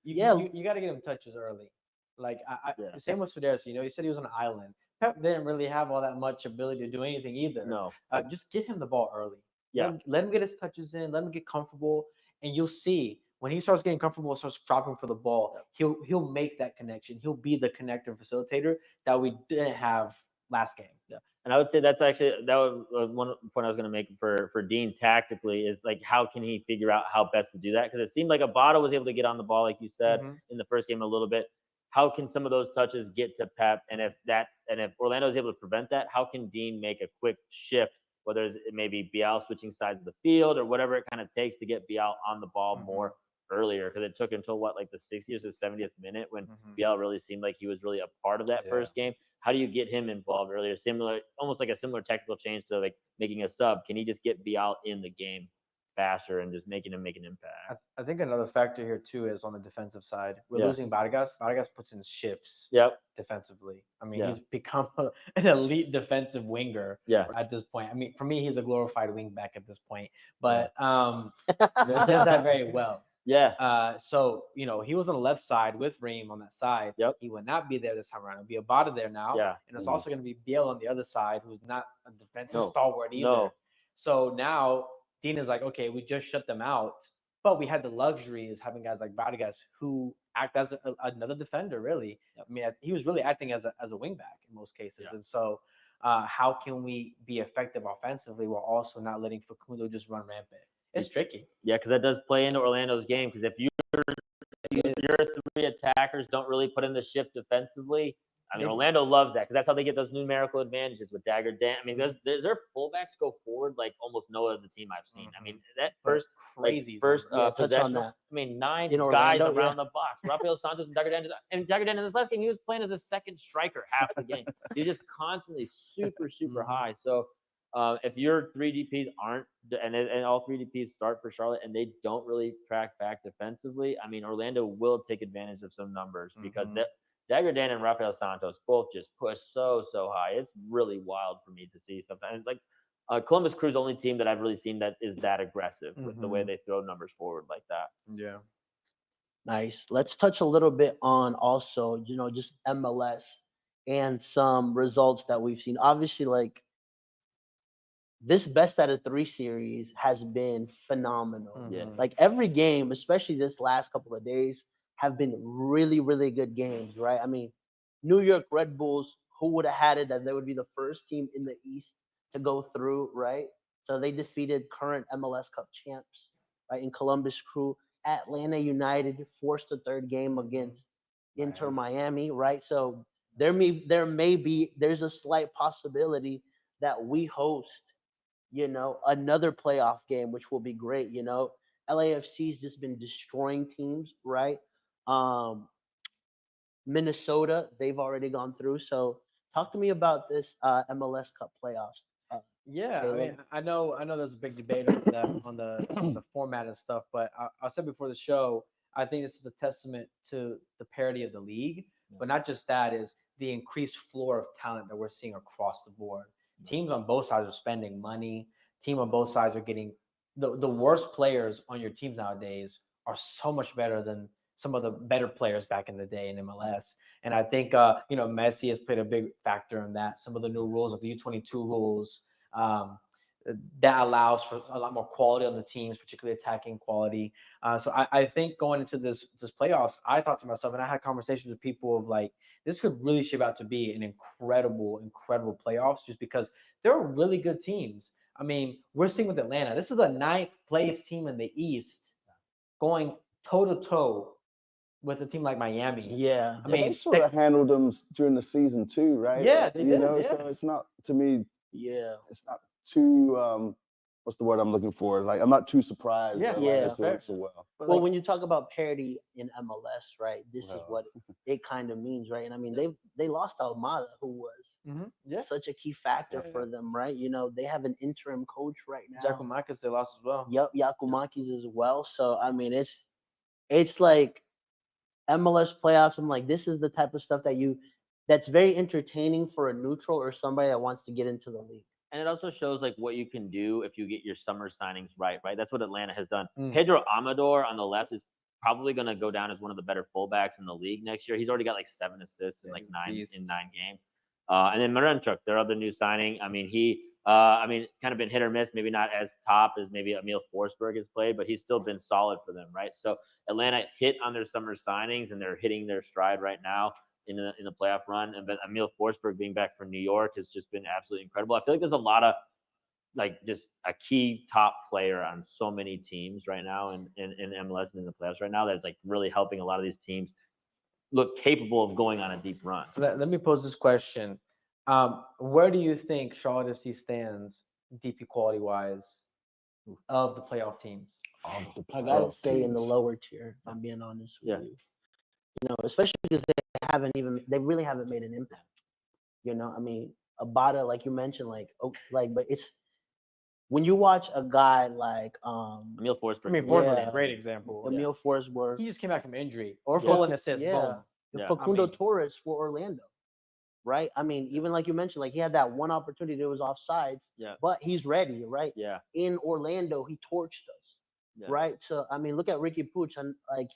You got to get him touches early. Like Yeah. same with Swiderski. You said he was on an island. Pep didn't really have all that much ability to do anything either. No. Just get him the ball early. Yeah. Let him get his touches in. Let him get comfortable, and you'll see when he starts getting comfortable, starts dropping for the ball. He'll make that connection. He'll be the connector and facilitator that we didn't have last game. Yeah. And I would say that was one point I was going to make for Dean tactically is like how can he figure out how best to do that? Because it seemed like Abada was able to get on the ball, like you said, in the first game a little bit. How can some of those touches get to Pep? And if Orlando is able to prevent that, how can Dean make a quick shift whether it may be Bial switching sides of the field or whatever it kind of takes to get Bial on the ball more earlier, because it took until what, like the 60th or 70th minute when Bial really seemed like he was really a part of that first game. How do you get him involved earlier? Similar, almost like a similar technical change to like making a sub. Can he just get Bial in the game faster and just making him make an impact? I think another factor here too is on the defensive side. We're Yeah. losing Vargas. Vargas puts in shifts Yep. defensively. I mean, Yeah. he's become an elite defensive winger Yeah. at this point. I mean, for me, he's a glorified wing back at this point. But does that very well. Yeah. So, he was on the left side with Reem on that side. Yep. He would not be there this time around. It'll be Abada there now. Yeah. And it's also going to be Biel on the other side, who's not a defensive No. stalwart either. No. So now Dean is like, okay, we just shut them out. But we had the luxury of having guys like Vargas who act as another defender, really. Yep. I mean, he was really acting as a wing back in most cases. Yeah. And so how can we be effective offensively while also not letting Facundo just run rampant? It's tricky. Yeah, because that does play into Orlando's game. Because if your three attackers don't really put in the shift defensively, I mean, Orlando loves that because that's how they get those numerical advantages with Dagger Dan. I mean, their fullbacks go forward like almost no other team I've seen. I mean, that first crazy touch on possession. that. I mean, 9 In guys Orlando, around the box. Rafael Santos and Dagger Dan. And Dagger Dan in this last game, he was playing as a second striker half the game. He's just constantly super high. So if your 3 DPs aren't, and all 3 DPs start for Charlotte and they don't really track back defensively, I mean, Orlando will take advantage of some numbers because Dagger Dan and Rafael Santos both just push so high. It's really wild for me to see sometimes. Like Columbus Crew's the only team that I've really seen that is that aggressive with the way they throw numbers forward like that. Yeah. Nice. Let's touch a little bit on also, just MLS and some results that we've seen. Obviously, like this best out of 3 series has been phenomenal. Yeah. Like every game, especially this last couple of days, have been really, really good games, right? I mean, New York Red Bulls, who would have had it that they would be the first team in the East to go through, right? So they defeated current MLS Cup champs, right? In Columbus Crew. Atlanta United forced the 3rd game against Inter Miami, right? So there's a slight possibility that we host, another playoff game, which will be great. LAFC's just been destroying teams, right? Minnesota, they've already gone through. So talk to me about this MLS Cup playoffs. Yeah, I mean, I know there's a big debate on that on the format and stuff, but I said before the show, I think this is a testament to the parity of the league, but not just that, is the increased floor of talent that we're seeing across the board. Teams on both sides are spending money. Team on both sides are getting the worst players on your teams nowadays are so much better than some of the better players back in the day in MLS. And I think Messi has played a big factor in that. Some of the new rules of the U22 rules that allows for a lot more quality on the teams, particularly attacking quality. So I think going into this playoffs, I thought to myself, and I had conversations with people of like, this could really shape out to be an incredible playoffs, just because there are really good teams. I mean, we're seeing with Atlanta, this is the 9th place team in the East going toe to toe with a team like Miami. Yeah. I mean, they sort of handled them during the season too, right? Yeah, they did, yeah. So it's not, to me, Yeah. it's not too what's the word I'm looking for? Like, I'm not too surprised. Yeah, that yeah, Atlanta's doing so well. But Well, like, when you talk about parity in MLS, right, this is Well. what it kind of means, right? And I mean, they lost Almada, who was yeah, such a key factor Yeah, for them, right? They have an interim coach right now. Giacomakis, they lost as well. Yep, Yakumakis as well. So I mean, it's like MLS playoffs. I'm like, this is the type of stuff that's very entertaining for a neutral or somebody that wants to get into the league. And it also shows like what you can do if you get your summer signings right? That's what Atlanta has done. Mm. Pedro Amador on the left is probably going to go down as one of the better fullbacks in the league next year. He's already got like 7 assists in like 9 games. And then Maranchuk, their other new signing. I mean, it's kind of been hit or miss, maybe not as top as maybe Emil Forsberg has played, but he's still been solid for them, right? So Atlanta hit on their summer signings and they're hitting their stride right now in the playoff run. And but Emil Forsberg being back from New York has just been absolutely incredible. I feel like there's a lot of like just a key top player on so many teams right now in MLS and in the playoffs right now that's like really helping a lot of these teams look capable of going on a deep run. Let me pose this question. Where do you think Charlotte FC stands DP quality wise of the playoff teams. I gotta playoff say in the teams. lower tier, if I'm being honest with Yeah. you. You know, especially because they really haven't made an impact. You know, I mean, Abada, like you mentioned, but it's when you watch a guy like Emil Forsberg. I mean, is Forsberg one is yeah. a great example. Emil Forsberg, He just came back from injury or Yeah. full an assist. yeah, Boom. Yeah, I Facundo mean- Torres for Orlando, right? I mean, even like you mentioned, like he had that one opportunity that was offsides, Yeah. but he's ready, right? Yeah. In Orlando, he torched us, Yeah. right? So I mean, look at Ricky Puch and like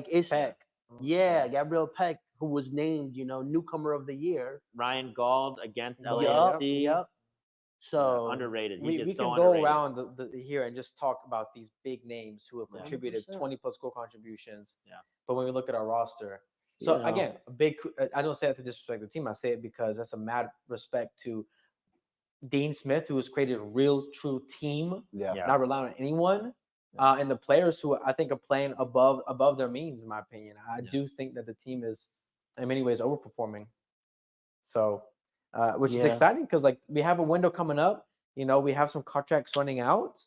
it's Peck. yeah, Gabriel Peck, who was named, newcomer of the year. Ryan Gauld against Yup, LAFC. Yup. Yeah, So underrated. He's We just can so go underrated. around here and just talk about these big names who have Yeah. contributed 100%. 20 plus goal contributions. Yeah. But when we look at our roster, so Yeah. again, I don't say that to disrespect the team. I say it because that's a mad respect to Dean Smith, who has created a real, true team, Yeah. Yeah. not relying on anyone. And the players who I think are playing above their means, in my opinion. I Yeah. do think that the team is, in many ways, overperforming. So, which is Yeah. exciting because like we have a window coming up. You know, we have some contracts running out.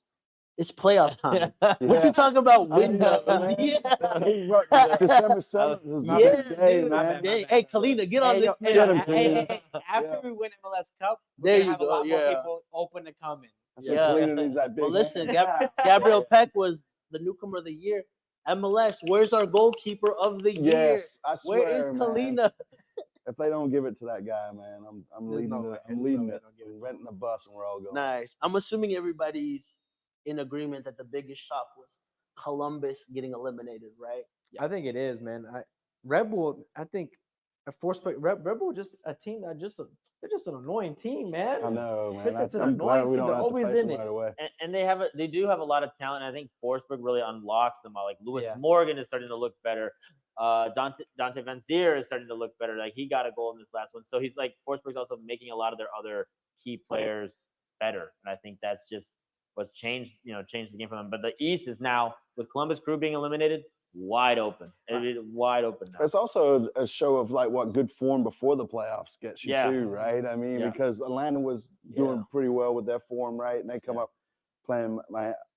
it's playoff time. What Yeah. you talking about I know, windows? man. Yeah. December 7th is not Yeah, a day, dude. My man. bad. Hey, Kalina, get on Hey, this. yo, man. Get him, Kalina. After Yeah. we win MLS Cup, There we're you gonna have a go, lot more yeah. people open to coming. So Yeah. Kalina needs that big Well, listen, hand. Gabriel Peck was the newcomer of the year. MLS, where's our goalkeeper of the year? Yes, I swear, Where is man. Kalina? If they don't give it to that guy, man, I'm There's leading no the, way. I'm There's no leading way it. they'll give it I'm to renting a bus and we're all going. Nice. I'm assuming everybody's in agreement that the biggest shock was Columbus getting eliminated, right? I think it is, man. Red Bull, I think a force Red Bull just a team that they're just an annoying team, man. I know, man. That's an I'm glad annoying we team. don't They're have to always face in them it. right away. And they do have a lot of talent. And I think Forsberg really unlocks them all. Like Lewis Yeah. Morgan is starting to look better. Dante Van Zier is starting to look better. Like he got a goal in this last one. So he's like Forsberg's also making a lot of their other key players better. And I think that's just what's changed the game for them. But the East is now with Columbus Crew being eliminated, wide open. It is wide open now. It's also a show of like what good form before the playoffs gets you Yeah. too, right? I mean, Yeah. because Atlanta was doing Yeah. pretty well with their form, right? And they come up playing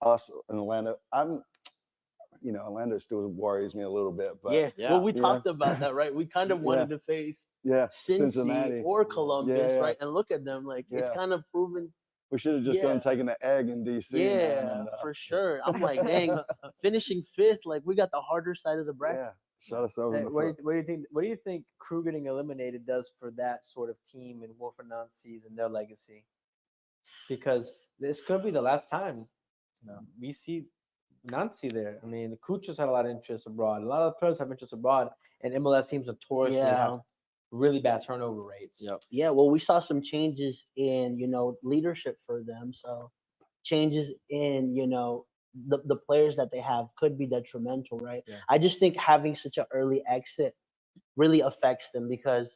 us in Atlanta. Atlanta still worries me a little bit, but Yeah. Well, we Yeah. talked about that, right? We kind of wanted to face yeah, Cincy Cincinnati. or Columbus, Yeah, yeah. right? And look at them, like it's Yeah. kind of proven. We should have just gone Yeah. taking the egg in DC. Yeah, man, and, for sure. I'm like, dang, finishing fifth, like we got the harder side of the bracket. yeah, shut ourselves Hey, in the what, do foot. you, what do you think? What do you think Crew getting eliminated does for that sort of team and Wolf and Nancy's and their legacy? Because this could be the last time we see Nancy there. I mean, Kucher's had a lot of interest abroad. A lot of players have interest abroad, and MLS teams notoriously have really bad turnover rates. Yep. Yeah, well, we saw some changes in, leadership for them. So changes in, the players that they have could be detrimental, right? Yeah. I just think having such an early exit really affects them because,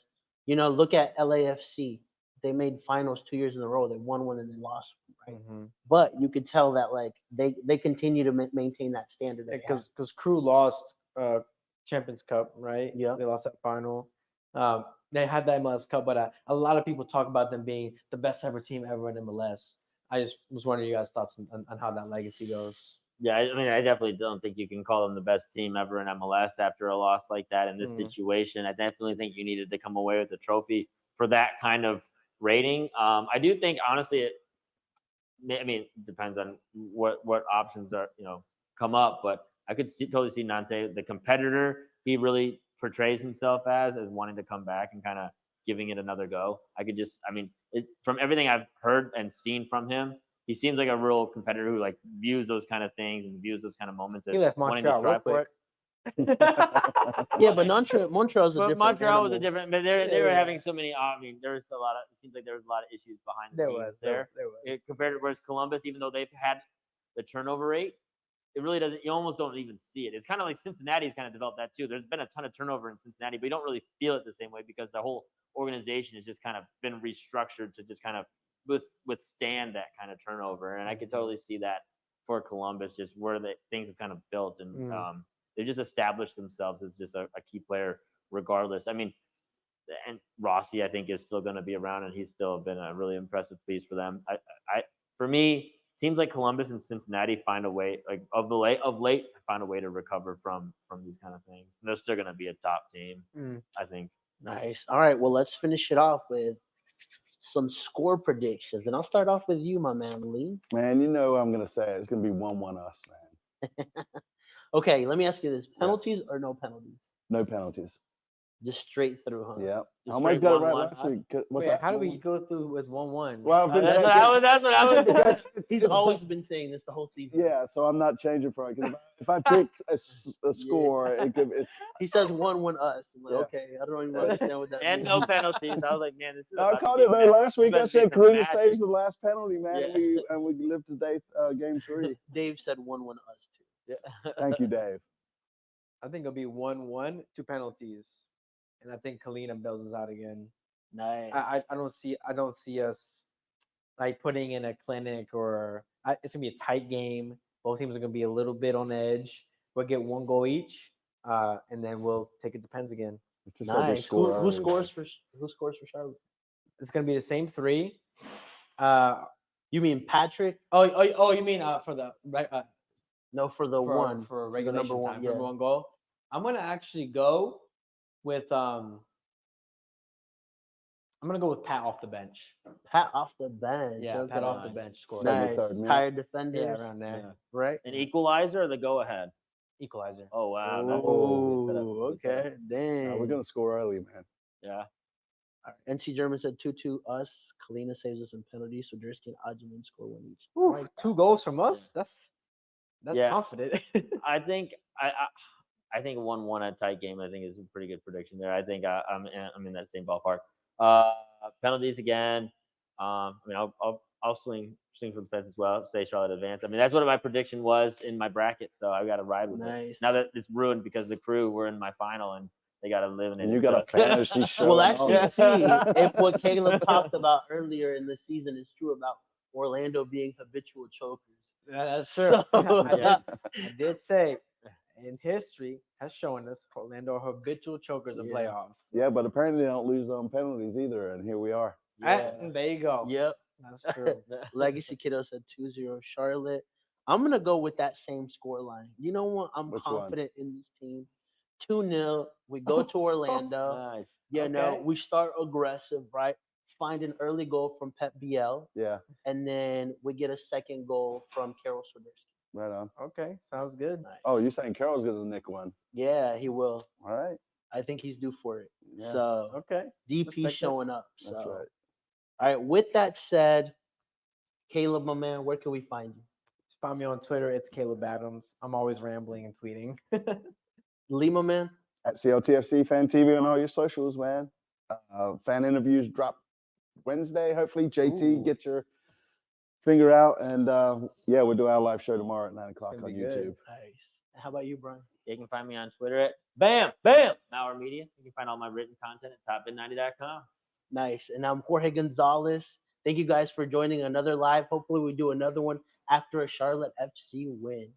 look at LAFC. They made finals 2 years in a row. They won one and they lost one, right? Mm-hmm. But you could tell that like they continue to maintain that standard. that they have. Because Crew lost Champions Cup, right? Yeah. They lost that final. They had that MLS Cup, but a lot of people talk about them being the best ever team ever in MLS. I just was wondering your guys' thoughts on how that legacy goes. Yeah, I mean, I definitely don't think you can call them the best team ever in MLS after a loss like that in this situation. I definitely think you needed to come away with a trophy for that kind of rating. I do think, honestly, it depends on what options are come up, but I could totally see Nance, the competitor he really portrays himself as wanting to come back and kind of giving it another go. From everything I've heard and seen from him, he seems like a real competitor who like views those kind of things and views those kind of moments as He left wanting to Montreal real strive for quick. it. Yeah, but Montreal's a But different Montreal was a animal. different, but they were Yeah. having so many. There was a lot of. It seems like there was a lot of issues behind the scenes there. There was. Compared to whereas Columbus, even though they've had the turnover rate, it really doesn't. You almost don't even see it. It's kind of like Cincinnati's kind of developed that too. There's been a ton of turnover in Cincinnati, but you don't really feel it the same way because the whole organization has just kind of been restructured to just kind of withstand that kind of turnover. And I could totally see that for Columbus, just where things have kind of built and they've just established themselves as just a key player regardless. I mean, and Rossi, I think, is still going to be around, and he's still been a really impressive piece for them. For me, teams like Columbus and Cincinnati find a way, like of late, find a way to recover from these kind of things. And they're still going to be a top team, I think. Nice. All right. Well, let's finish it off with some score predictions, and I'll start off with you, my man, Lee. Man, you know what I'm gonna say. It's gonna be 1-1 us, man. Okay, let me ask you this: penalties or no penalties? No penalties. Just straight through, huh? Yeah. I Just almost straight got it right 1-1 last us. week. What's Wait, that? how do we 1-1? go through with 1-1? Well, I've been That's what I was. He's always been saying this the whole season. yeah, so I'm not changing for it. 'Cause if I pick a score, it's He says 1-1 us. I'm like, Yeah. okay, I don't even understand what that And means. no penalties. I was like, man, this is. I about to called be it though last week. I about to be said some Kalina magic. saves the last penalty, man. Yeah. And we lived to day game 3. Dave said 1-1 us too. Thank you, Dave. I think it'll be 1-1, 2 penalties, and I think Kalina bails us out again. Nice. I don't see us like putting in a clinic it's gonna be a tight game. Both teams are gonna be a little bit on edge. We'll get 1 goal each, and then we'll take it to pens again. It's just like a Nice. score Who early, scores man. for Charlotte? It's gonna be the same 3. You mean Patrick? Oh, you mean for the right? No, for the one. for the regulation number one, time, yeah. number 1 goal. I'm gonna actually go with I'm gonna go with Pat off the bench. Pat off the bench. Yeah, okay. Pat off the Nice. bench score. Nice. 73rd minute. Tired defenders. Yeah, around there. Right? An equalizer or the go ahead? Equalizer. Oh wow. that's a Oh, good setup, good setup. okay. Dang. We're gonna score early, man. Yeah. All right. NC German said 2-2 us. Kalina saves us in penalties. So Dursky and Ajman score 1 each. Ooh, Right. 2 goals from us. That's Yeah. confident. I think I think 1-1 at tight game. I think is a pretty good prediction there. I think I'm in that same ballpark. Penalties again. I mean, I'll swing for the fence as well. Say Charlotte advance. I mean, that's what my prediction was in my bracket. So I got to ride with it. Nice. Now that it's ruined because the Crew were in my final and they got to live in it. And you got a fantasy show. Well, and all actually, that. see if what Caleb talked about earlier in the season is true about Orlando being habitual chokers. That's So, I did say, in history has shown us Orlando are habitual chokers in Yeah. playoffs. Yeah, but apparently they don't lose on penalties either, and here we are. There you go. Yep. That's true. Legacy Kiddo said 2-0 Charlotte. I'm going to go with that same score line. You know what? I'm Which one? confident in this team. 2-0. We go to Orlando. Nice. You know, Okay. we start aggressive, right? Find an early goal from Pep Biel, Yeah, and then we get a second goal from Karol Swiderski. right on. Okay, sounds good. Nice. Oh, you're saying Carroll's gonna nick one? Yeah, he will. All right, I think he's due for it. Yeah. So Okay. DP respect that. showing up. So that's right. all right. With that said, Caleb, my man, where can we find you? Just find me on Twitter. It's Caleb Adams. I'm always rambling and tweeting. Lee, my man. At CLTFC Fan TV on all your socials, man. Fan interviews drop Wednesday. Hopefully, JT Ooh. get your finger out, and yeah, we'll do our live show tomorrow at 9 o'clock gonna on be good. YouTube. Nice. How about you, Brian? You can find me on Twitter at Bam Mauer Media. You can find all my written content at topbid90.com. Nice. And I'm Jorge Gonzalez. Thank you guys for joining another live. Hopefully, we do another one after a Charlotte FC win.